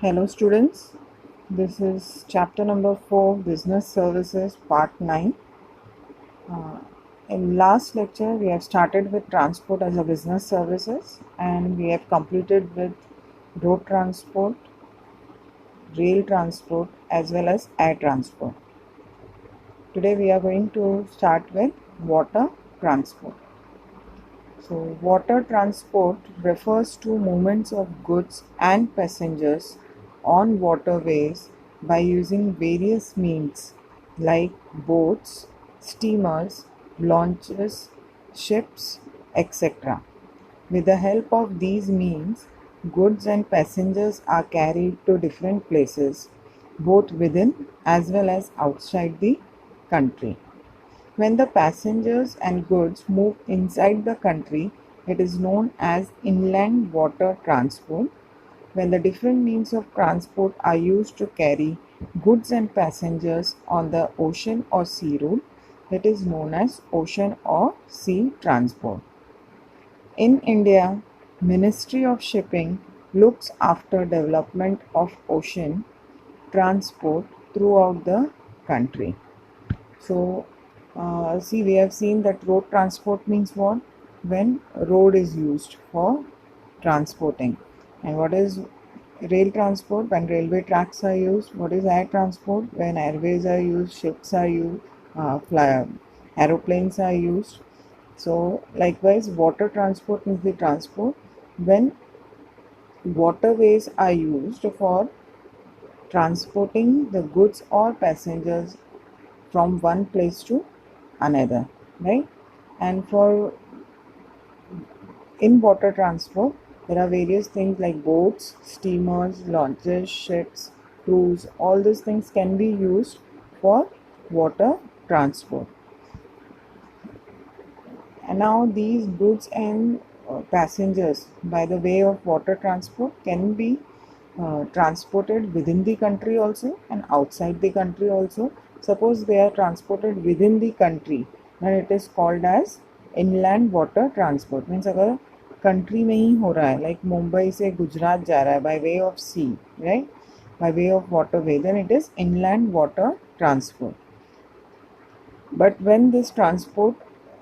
Hello students, this is chapter number 4 Business Services part 9. Uh, in last lecture we have started with transport as a business services and we have completed with road transport, rail transport as well as air transport. Today we are going to start with water transport. So water transport refers to movements of goods and passengers on waterways by using various means like boats, steamers, launches, ships, etc. With the help of these means, goods and passengers are carried to different places, both within as well as outside the country. When the passengers and goods move inside the country, it is known as inland water transport. When the different means of transport are used to carry goods and passengers on the ocean or sea route, it is known as ocean or sea transport. In India, Ministry of Shipping looks after development of ocean transport throughout the country. So, see, we have seen that road transport means what? When road is used for transporting. And what is rail transport? When railway tracks are used. What is air transport? When airways are used, ships are used, aeroplanes are used. So, likewise, water transport means the transport when waterways are used for transporting the goods or passengers from one place to another, right? And for in water transport there are various things like boats, steamers, launches, ships, cruise. All these things can be used for water transport. And now these goods and passengers by the way of water transport can be transported within the country also and outside the country also. Suppose they are transported within the country, then it is called as inland water transport. Means अगर country में ही हो रहा है, like Mumbai से गुजरात जा रहा है by way of sea, right, by way of waterway, then it is inland water transport. But when this transport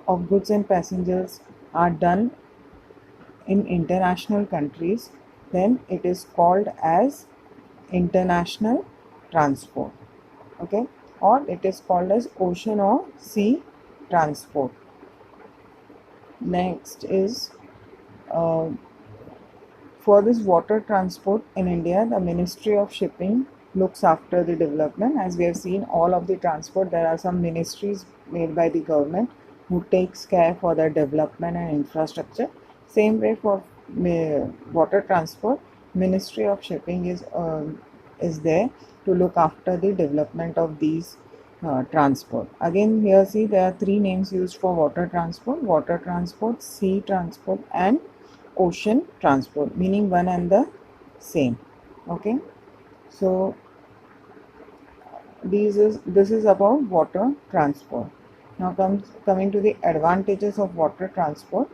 of goods and passengers are done in international countries, then it is called as international transport, okay, or it is called as ocean or sea transport. Next is uh, for this water transport in India, the Ministry of Shipping looks after the development. As we have seen, all of the transport, there are some ministries made by the government who takes care for the development and infrastructure. Same way for water transport, Ministry of Shipping is there to look after the development of these transport. Again, here see there are three names used for water transport, sea transport, and ocean transport, meaning one and the same. Okay, so this is about water transport. Now coming to the advantages of water transport.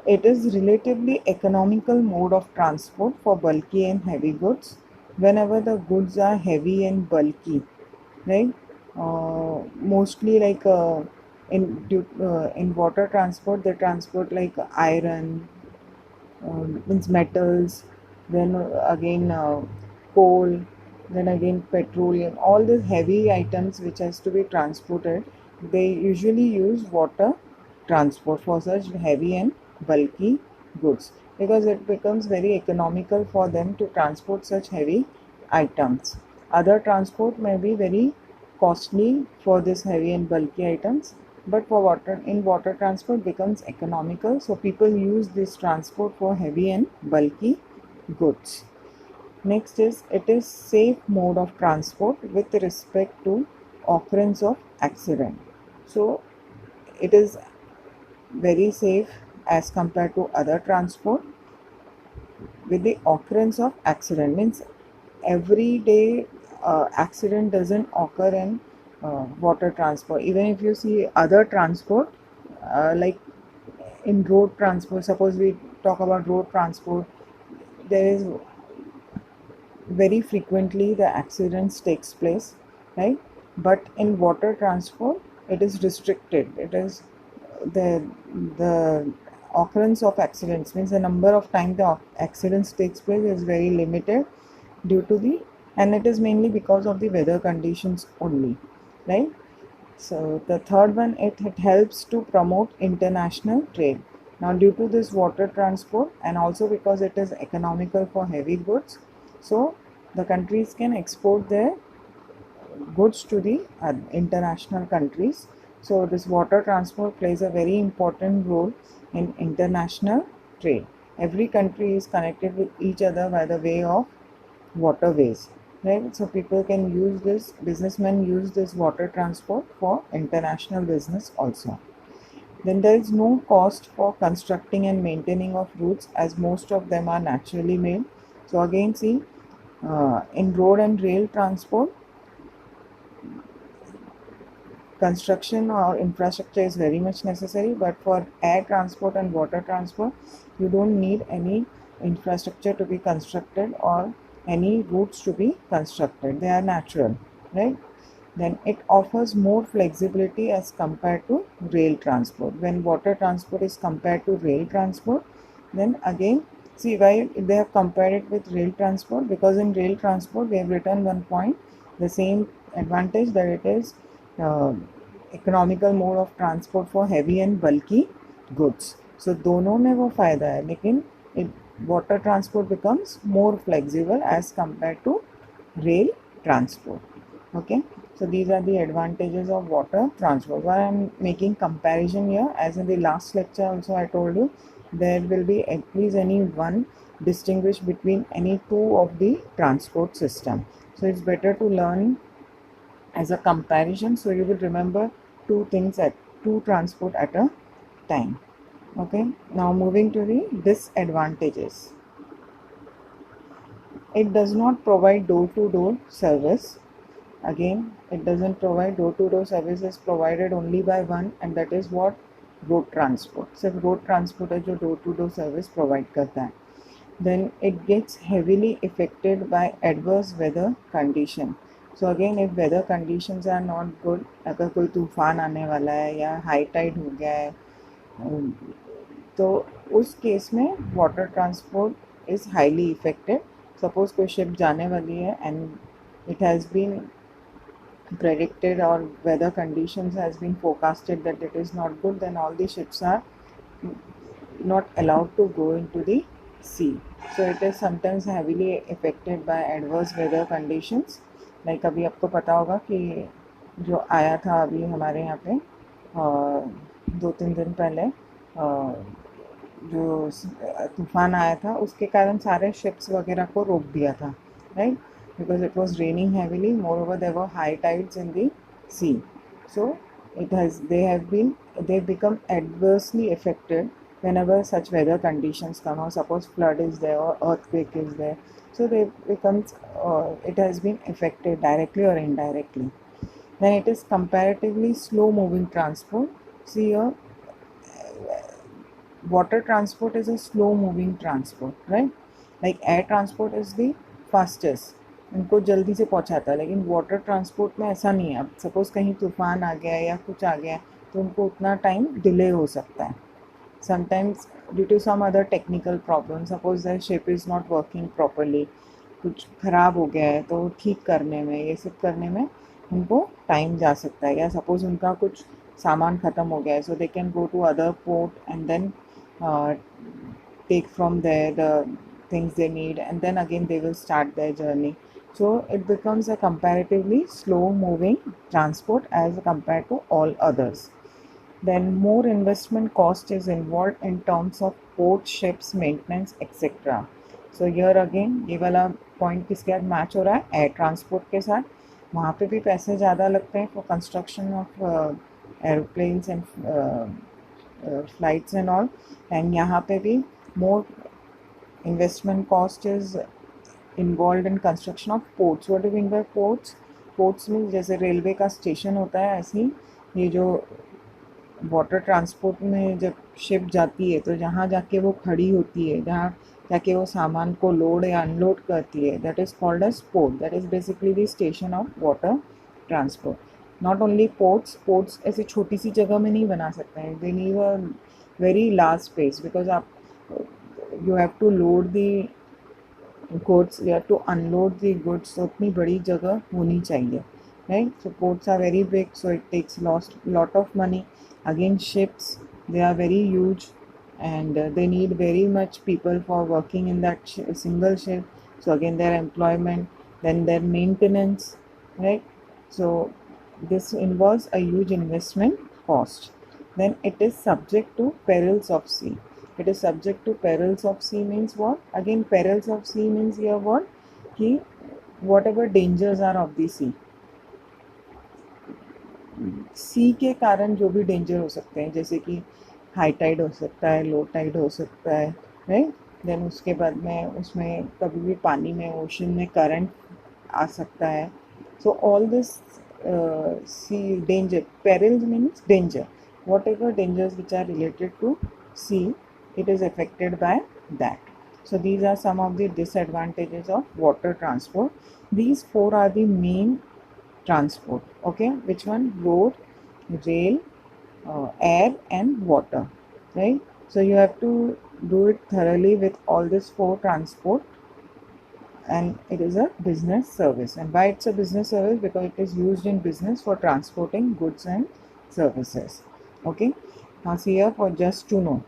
It is relatively economical mode of transport for bulky and heavy goods. Whenever the goods are heavy and bulky, right? Mostly like in water transport, they transport like iron, means metals, then again coal, then again petroleum. All these heavy items which has to be transported, they usually use water transport for such heavy and bulky goods because it becomes very economical for them to transport such heavy items. Other transport may be very costly for this heavy and bulky items, but for water transport becomes economical, so people use this transport for heavy and bulky goods. Next is it is safe mode of transport with respect to occurrence of accident. So it is very safe as compared to other transport with the occurrence of accident. Means every day accident doesn't occur in water transport. Even if you see other transport like in road transport, suppose we talk about road transport, there is very frequently the accidents takes place, right? But in water transport it is restricted. It is the occurrence of accidents, means the number of times the accidents takes place is very limited due to the, and it is mainly because of the weather conditions only, right? So the third one, it helps to promote international trade. Now due to this water transport and also because it is economical for heavy goods, so the countries can export their goods to the international countries. So this water transport plays a very important role in international trade. Every country is connected with each other by the way of waterways, right? So people can use this, businessmen use this water transport for international business also. Then there is no cost for constructing and maintaining of routes, as most of them are naturally made. So again, see, in road and rail transport, construction or infrastructure is very much necessary, but for air transport and water transport you don't need any infrastructure to be constructed or any routes to be constructed. They are natural, right? Then it offers more flexibility as compared to rail transport. When water transport is compared to rail transport, then again, see why they have compared it with rail transport, because in rail transport they have written one point, the same advantage, that it is uh, economical mode of transport for heavy and bulky goods. So दोनों में वो फायदा है, लेकिन water transport becomes more flexible as compared to rail transport. Okay, so these are the advantages of water transport. Why I'm making comparison here, as in the last lecture also I told you, there will be at least any one distinguish between any two of the transport system. So it's better to learn as a comparison, so you will remember two things at two transport at a time. Okay, now moving to the disadvantages. It does not provide door-to-door service. Again, it doesn't provide door-to-door service, is provided only by one, and that is what? Road transport. सिर्फ road transport है जो door-to-door service provide करता है. Then it gets heavily affected by adverse weather condition. So again, if weather conditions are not good, अगर कोई तूफान आने वाला है या हाई टाइड हो गया है, तो उस केस में water transport is highly affected. Suppose कोई शिप जाने वाली है and it has been predicted or weather conditions has been forecasted that it is not good, then all the ships are not allowed to go into the sea. So it is sometimes heavily affected by adverse weather conditions. Like अभी आपको पता होगा कि जो आया था अभी हमारे यहाँ पे 2-3 दिन पहले जो तूफान आया था, उसके कारण सारे शिप्स वगैरह को रोक दिया था, right? Because it was raining heavily. Moreover, there were high tides in the sea. So they've become adversely affected whenever such weather conditions come, or suppose flood is there or earthquake is there. So it has been affected directly or indirectly. Then it is comparatively slow moving transport. See here, water transport is a slow moving transport, right? Like air transport is the fastest, उनको जल्दी से पहुंचाता है, लेकिन water transport में ऐसा नहीं है. अब सपोज़ कहीं तूफान आ गया या कुछ आ गया तो उनको उतना टाइम डिले हो सकता है. Sometimes due to some other technical problem, suppose the ship is not working properly, कुछ ख़राब हो गया है तो ठीक करने में, ये सब करने में उनको टाइम जा सकता है. या सपोज़ उनका कुछ सामान ख़त्म हो गया है, so they can go to other port and then take from there the things they need, and then again they will start their journey. So it becomes a comparatively slow moving transport as compared to all others. Then more investment cost is involved in terms of port, ships, maintenance, etc. So here again ये वाला point किसके साथ match हो रहा है? Air transport के साथ. वहाँ पे भी पैसे ज़्यादा लगते हैं for construction of aeroplanes and flights and all, and यहाँ पे भी more investment cost is involved in construction of ports. What do you mean by ports? Ports means जैसे रेलवे का स्टेशन होता है, ऐसे ही ये जो वाटर ट्रांसपोर्ट में जब शिप जाती है तो जहाँ जाके वो खड़ी होती है, जहाँ ताकि वो सामान को लोड या अनलोड करती है, that is called as port. That is basically the station of water transport. Not only ports ऐसे छोटी सी जगह में नहीं बना सकते हैं, they need a very large space because आप you have to load the goods, you have to unload the goods, so उतनी बड़ी जगह होनी चाहिए, right? So ports are very big, so it takes lot of money. Again, ships, they are very huge, and they need very much people for working in that single ship. So again, their employment, then their maintenance, right? So this involves a huge investment cost. Then it is subject to perils of sea. It is subject to perils of sea means what? Again, perils of sea means here what? कि whatever dangers are of the sea. सी के कारण जो भी danger हो सकते हैं, जैसे कि हाई टाइड हो सकता है, लो टाइड हो सकता है, राइट. देन उसके बाद में उसमें कभी भी पानी में, ओशन में करंट आ सकता है. So all this sea danger, perils means danger, whatever dangers which are related to sea, it is affected by that. So these are some of the disadvantages of water transport. These four are the main transport. Okay, which one? Road, rail, air and water, right? So you have to do it thoroughly with all these four transport, and it is a business service. And why it's a business service? Because it is used in business for transporting goods and services. Okay, now see here, for just to know,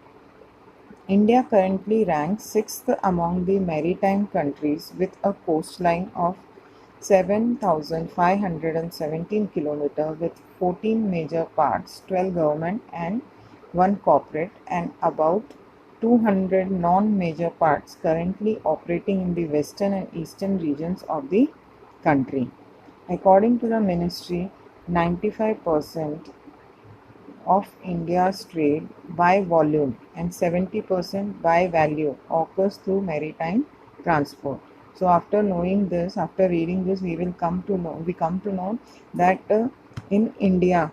India currently ranks 6th among the maritime countries with a coastline of 7,517 km with 14 major parts, 12 government and 1 corporate, and about 200 non-major parts currently operating in the western and eastern regions of the country. According to the ministry, 95% of India's trade by volume and 70% by value occurs through maritime transport. So after knowing this, after reading this, we come to know that in India,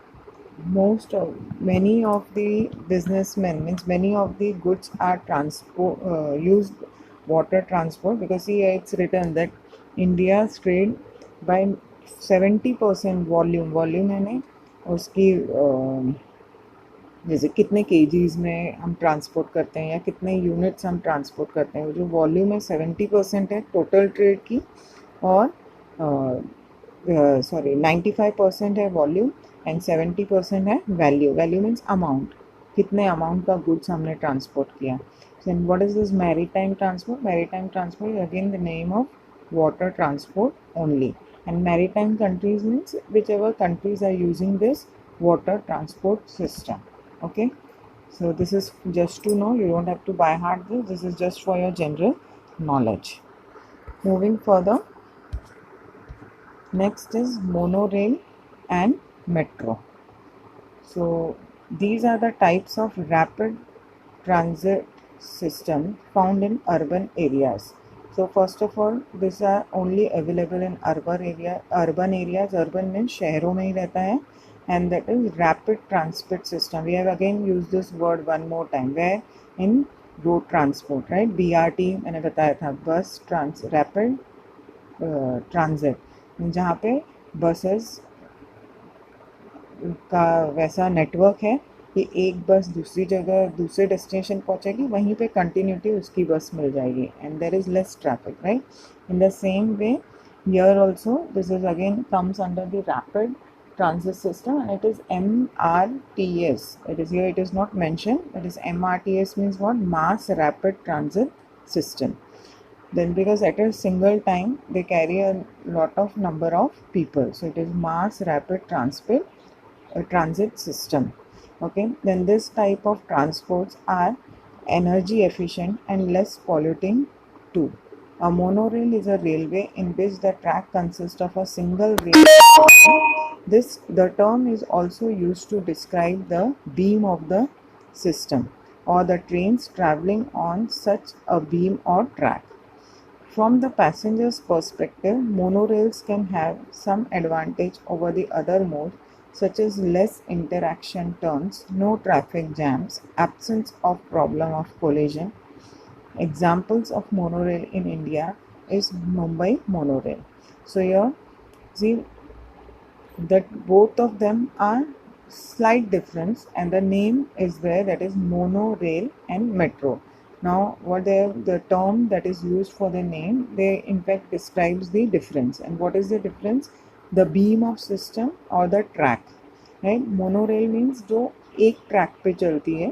many of the businessmen, means many of the goods are used water transport, because see it's written that India's trade by 70% volume है उसकी जैसे कितने KGs में हम transport करते हैं या कितने यूनिट्स हम ट्रांसपोर्ट करते हैं, वो जो वॉल्यूम है 70% है टोटल ट्रेड की, और 95% है वॉल्यूम एंड 70% है वैल्यू. वैल्यू मीन्स अमाउंट, कितने अमाउंट का गुड्स हमने ट्रांसपोर्ट किया. So what is this maritime transport? Maritime transport is again the name of water transport only. And maritime countries means whichever countries are using this water transport system. Okay, so this is just to know, you don't have to by heart this is just for your general knowledge. Moving further, next is monorail and metro. So these are the types of rapid transit system found in urban areas. So first of all, these are only available in urban areas. Urban means शहरों में ही रहता है, and that is rapid transit system. We have again used this word one more time, where in road transport, right? BRT मैंने बताया था, बस rapid transit, जहाँ पे buses का वैसा नेटवर्क है कि एक बस दूसरी जगह दूसरे डेस्टिनेशन पहुंचेगी, वहीं पे कंटिन्यूटी उसकी बस मिल जाएगी, and there is less traffic, right. In the same way here also this is again comes under the rapid transit system, and it is MRTS. It is here, it is not mentioned. It is MRTS means what? Mass Rapid Transit System. Then because at a single time they carry a lot of number of people, so it is Mass Rapid Transit System. Okay, then this type of transports are energy efficient and less polluting too. A monorail is a railway in which the track consists of a single rail. The term is also used to describe the beam of the system or the trains traveling on such a beam or track. From the passenger's perspective, monorails can have some advantage over the other modes, such as less interaction turns, no traffic jams, absence of problem of collision, Examples of monorail in India is Mumbai monorail. So here see that both of them are slight difference, and the name is there, that is monorail and metro. Now what the term that is used for the name, they in fact describes the difference. And what is the difference? The beam of system or the track, right? Monorail means जो एक track पे चलती है,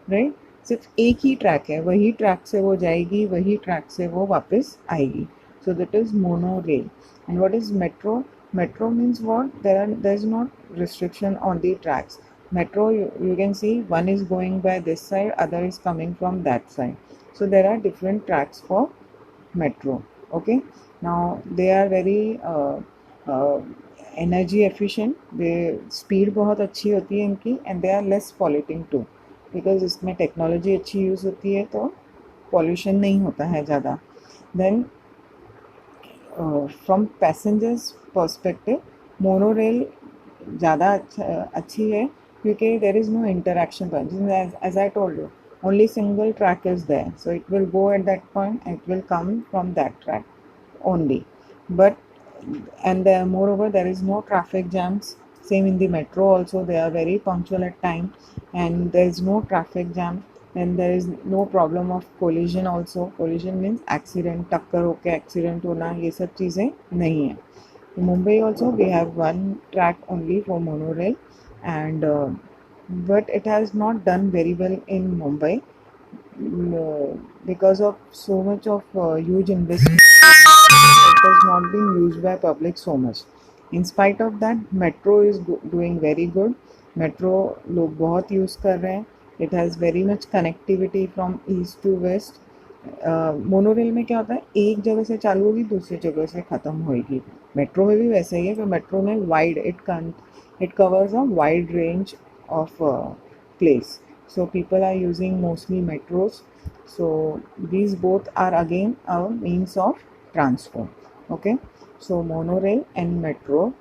right? सिर्फ एक ही track है, वही track से वो जाएगी, वही ट्रैक से वो वापस आएगी. So that is monorail. And what is metro? Metro means what? There is not restriction on the tracks. Metro, you can see one is going by this side, other is coming from that side. So there are different tracks for metro. Okay. Now they are very uh, energy efficient. they speed बहुत अच्छी होती है इनकी, and they are less polluting too, because इसमें technology अच्छी use होती है, तो pollution नहीं होता है ज़्यादा. Then from passengers perspective monorail ज़्यादा अच्छी है, क्योंकि there is no interaction point. As I told you, only single track is there, so it will go at that point and it will come from that track only. But and moreover there is no traffic jams. Same in the metro also, they are very punctual at time and there is no traffic jam, and there is no problem of collision also. Collision means accident, टक्कर होके accident होना, ये सब चीज़ें नहीं है. In Mumbai also we have one track only for monorail, and but it has not done very well in Mumbai because of so much of huge investment. It has not been used by public so much. In spite of that, metro is doing very good. Metro लोग बहुत use कर रहे हैं. It has very much connectivity from east to west. Monorail में क्या होता है, एक जगह से चालू होगी, दूसरी जगह से ख़त्म होगी. मेट्रो में भी वैसे ही है, पर मेट्रो में wide it covers a wide range of place. So people are using mostly metros. So these both are again our means of transport. Okay, so monorail and metro,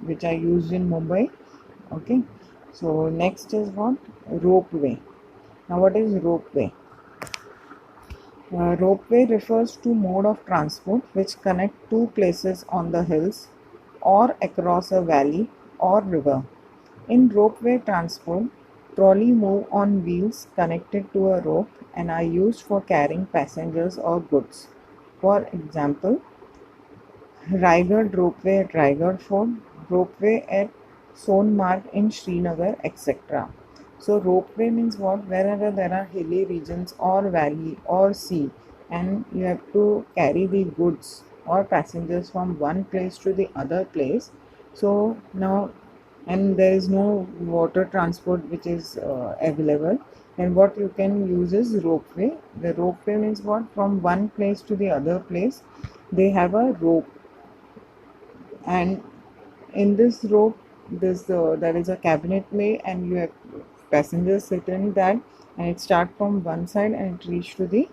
which are used in Mumbai. Okay, so next is what? Ropeway. Now what is ropeway? Ropeway refers to mode of transport which connect two places on the hills or across a valley or river. In ropeway transport, trolley move on wheels connected to a rope and are used for carrying passengers or goods. For example, Raigad ropeway at Raigad Fort, ropeway at Sonmarg in Srinagar, etc. So ropeway means what? Wherever there are hilly regions or valley or sea, and you have to carry the goods or passengers from one place to the other place. So now, and there is no water transport which is available, and what you can use is ropeway. The ropeway means what? From one place to the other place, they have a rope, and in this rope there is a cabinet made, and you have passengers sit in that, and it start from one side and it reach to the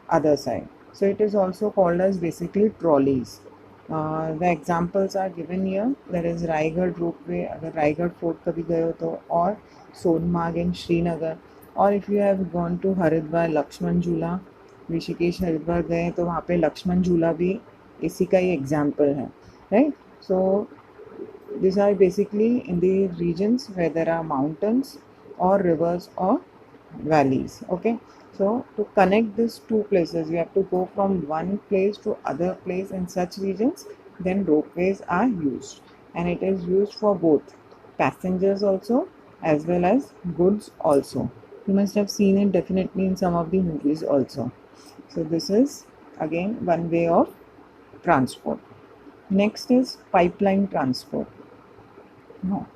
other side. So it is also called as basically trolleys. The examples are given here. There is Raigad ropeway, अगर Raigarh fort कभी गए हो तो, और Sonamarg in Srinagar, और if you have gone to Haridwar Lakshman झूला, ऋषिकेश हरिद्वार गए तो वहाँ पे लक्ष्मण झूला भी इसी का ही एग्जाम्पल है, right? So these are basically in the regions where there are mountains or rivers or valleys. Okay, so to connect these two places, you have to go from one place to other place in such regions. Then ropeways are used, and it is used for both passengers also as well as goods also. You must have seen it definitely in some of the movies also. So this is again one way of transport. Next is pipeline transport. No.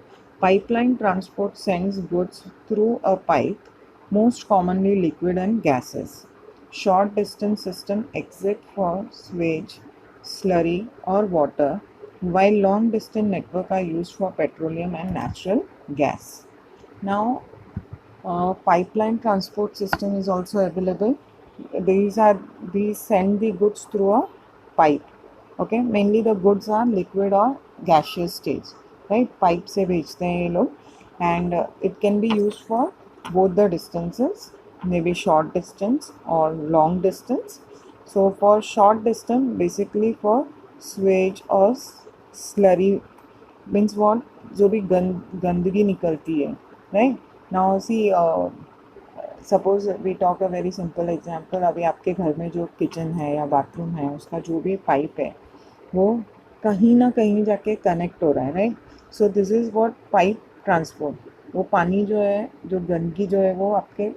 Pipeline transport sends goods through a pipe, most commonly liquid and gases. Short distance system exit for sewage, slurry or water, while long distance network are used for petroleum and natural gas. Now, pipeline transport system is also available. These send the goods through a pipe. Okay, mainly the goods are liquid or gaseous stage, right? Pipe से भेजते हैं ये लोग, and it can be used for both the distances, maybe short distance or long distance. So for short distance, basically for swage or slurry means what, जो भी गंदगी निकलती है, right? Now see, suppose we talk a very simple example, अभी आपके घर में जो किचन है या बाथरूम है उसका जो भी पाइप है वो कहीं ना कहीं जाके कनेक्ट हो रहा है, right? So this is what pipe transport. वो पानी जो है, जो गंदगी जो है वो आपके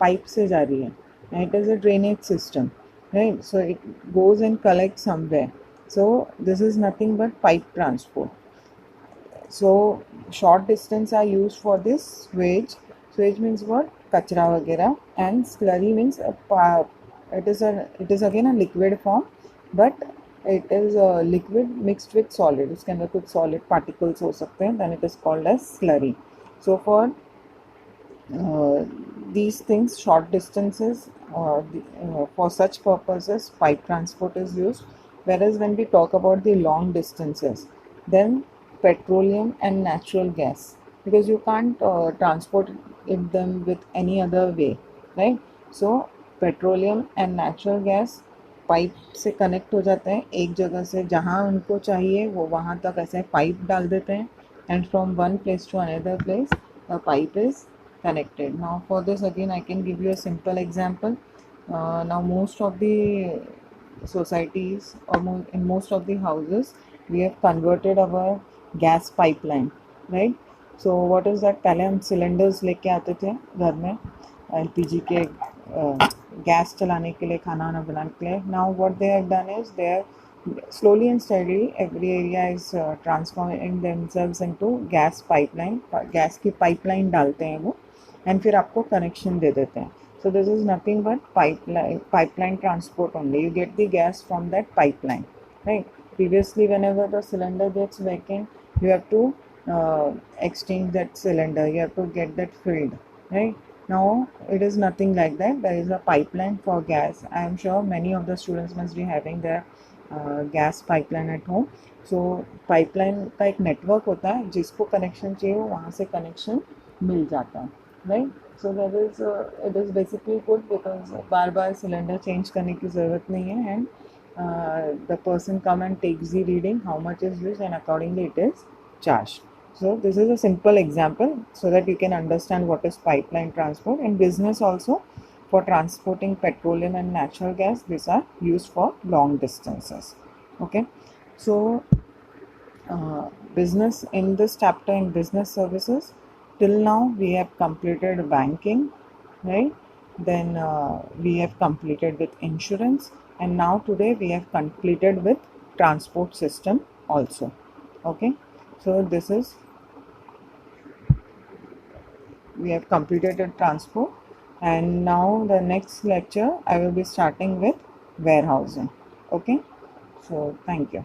पाइप से जा रही है, it is a drainage system, right? So it goes and collect somewhere, so this is nothing but pipe transport. So short distance are used for this swage. Swage means what? Kachra वगैरह. And slurry means it is again a liquid form, but it is a liquid mixed with solid. इसके अंदर कुछ solid particles हो सकते हैं. Then it is called as slurry. So for these things, short distances, for such purposes pipe transport is used, whereas when we talk about the long distances, then petroleum and natural gas, because you can't transport them with any other way, right? So petroleum and natural gas pipe से connect हो जाते हैं, एक जगह से जहाँ उनको चाहिए वो वहाँ तक ऐसे पाइप डाल देते हैं, and from one place to another place the pipe is connected. Now for this again I can give you a simple example. Now most of the societies or in most of the houses we have converted our gas pipeline, right? So what is that, पहले हम cylinders लेके आते थे घर में LPG के gas चलाने के लिए, खाना वाना बनाने के लिए. Now what they have done is they are slowly and steadily every area is transforming themselves into gas pipeline. Gas की पाइपलाइन डालते हैं वो एंड फिर आपको कनेक्शन दे देते हैं. So this is nothing but pipeline transport only. You get the gas from that pipeline, right? Previously, whenever the cylinder gets vacant, you have to exchange that cylinder. You have to get that filled, right? Now it is nothing like that. There is a pipeline for gas. I am sure many of the students must be having their gas pipeline at home. So pipeline का एक network होता है, जिसको connection चाहिए वो वहाँ से connection मिल जाता है, right? So that is it is basically good because बार बार सिलेंडर चेंज करने की ज़रूरत नहीं है, and the person come and takes the reading how much is use and accordingly it is charge. So this is a simple example so that you can understand what is pipeline transport. In business also, for transporting petroleum and natural gas, these are used for long distances. Okay, so business, in this chapter in business services, till now we have completed banking, right? Then we have completed with insurance, and now today we have completed with transport system also. Okay, so this is, we have completed the transport, and now the next lecture I will be starting with warehousing. Okay, so thank you.